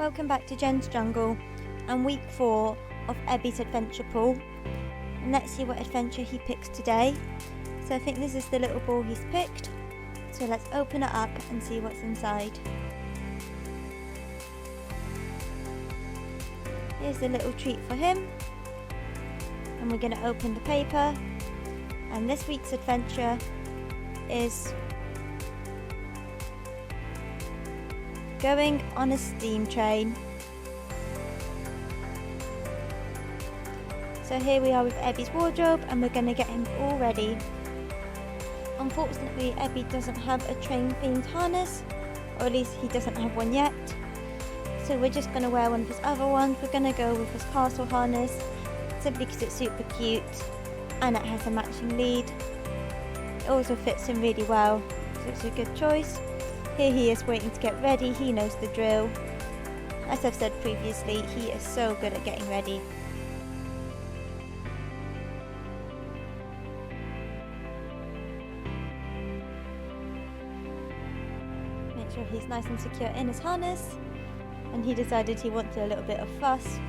welcome back to Jen's Jungle and week 4 of Ebi's adventure pool. And let's see what adventure he picks today. So I think this is the little ball he's picked. So let's open it up and see what's inside. Here's the little treat for him. And we're going to open the paper. And this week's adventure is going on a steam train. So here we are with Ebi's wardrobe and we're going to get him all ready. Unfortunately, Ebi doesn't have a train themed harness, or at least he doesn't have one yet. So we're just going to wear one of his other ones. We're going to go with his castle harness simply because it's super cute and it has a matching lead. It also fits him really well, so it's a good choice. Here he is waiting to get ready. He knows the drill. As I've said previously, he is so good at getting ready. Make sure he's nice and secure in his harness. And he decided he wanted a little bit of fuss.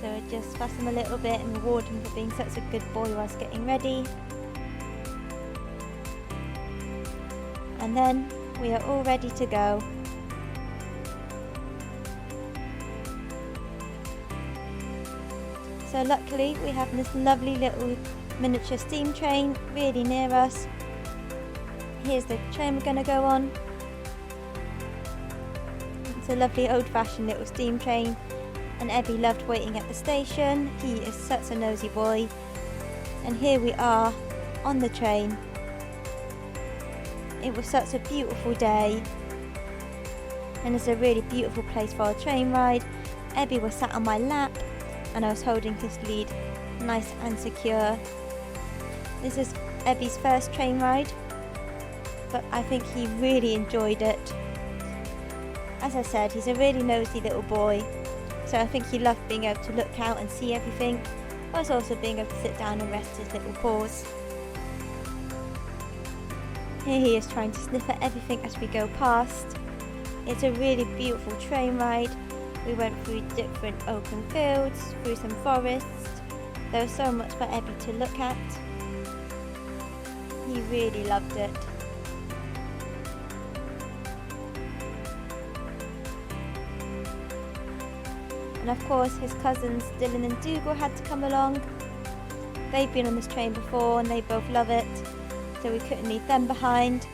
So I just fuss him a little bit and reward him for being such a good boy whilst getting ready. And then we are all ready to go. So luckily we have this lovely little miniature steam train really near us. Here's the train we're going to go on. It's a lovely old-fashioned little steam train and Ebi loved waiting at the station. He is such a nosy boy. And here we are on the train. It was such a beautiful day and it's a really beautiful place for a train ride. Ebi was sat on my lap and I was holding his lead nice and secure. This is Ebi's first train ride, but I think he really enjoyed it. As I said, he's a really nosy little boy, so I think he loved being able to look out and see everything, whilst also being able to sit down and rest his little paws. Here he is trying to sniff at everything as we go past. It's a really beautiful train ride. We went through different open fields, through some forests. There was so much for Ebi to look at. He really loved it. And of course his cousins Dylan and Dougal had to come along. They've been on this train before and they both love it. So we couldn't leave them behind.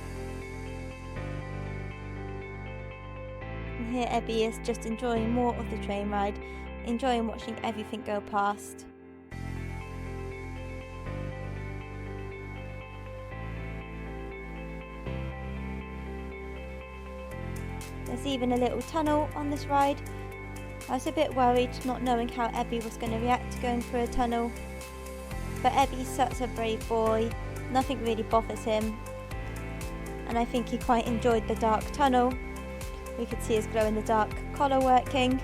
And here Ebi is just enjoying more of the train ride, enjoying watching everything go past. There's even a little tunnel on this ride. I was a bit worried not knowing how Ebi was going to react to going through a tunnel. But Ebi's such a brave boy. Nothing really bothers him, and I think he quite enjoyed the dark tunnel. We could see his glow-in-the-dark collar working.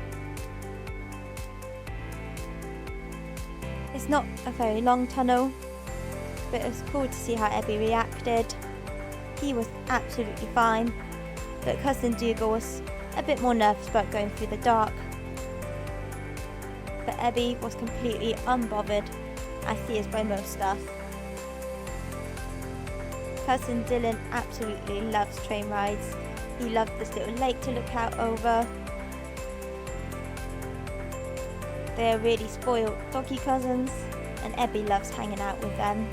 It's not a very long tunnel, but it was cool to see how Ebi reacted. He was absolutely fine, but cousin Dougal was a bit more nervous about going through the dark. But Ebi was completely unbothered, as he is by most stuff. Cousin Dylan absolutely loves train rides. He loved this little lake to look out over. They are really spoiled doggy cousins and Ebi loves hanging out with them.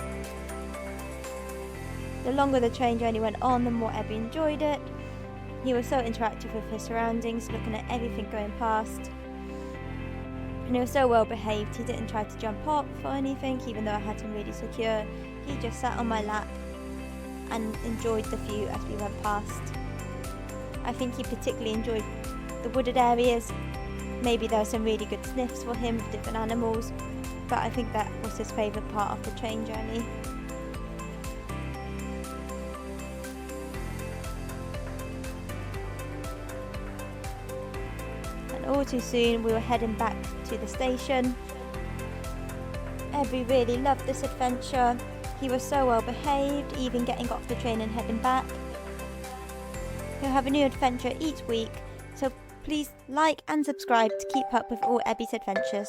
The longer the train journey went on, the more Ebi enjoyed it. He was so interactive with his surroundings, looking at everything going past. And he was so well behaved. He didn't try to jump off or anything, even though I had him really secure. He just sat on my lap and enjoyed the view as we went past. I think he particularly enjoyed the wooded areas. Maybe there were some really good sniffs for him with different animals, but I think that was his favourite part of the train journey. And all too soon we were heading back to the station. Ebi really loved this adventure. He was so well behaved, even getting off the train and heading back. He'll have a new adventure each week, so please like and subscribe to keep up with all Ebi's adventures.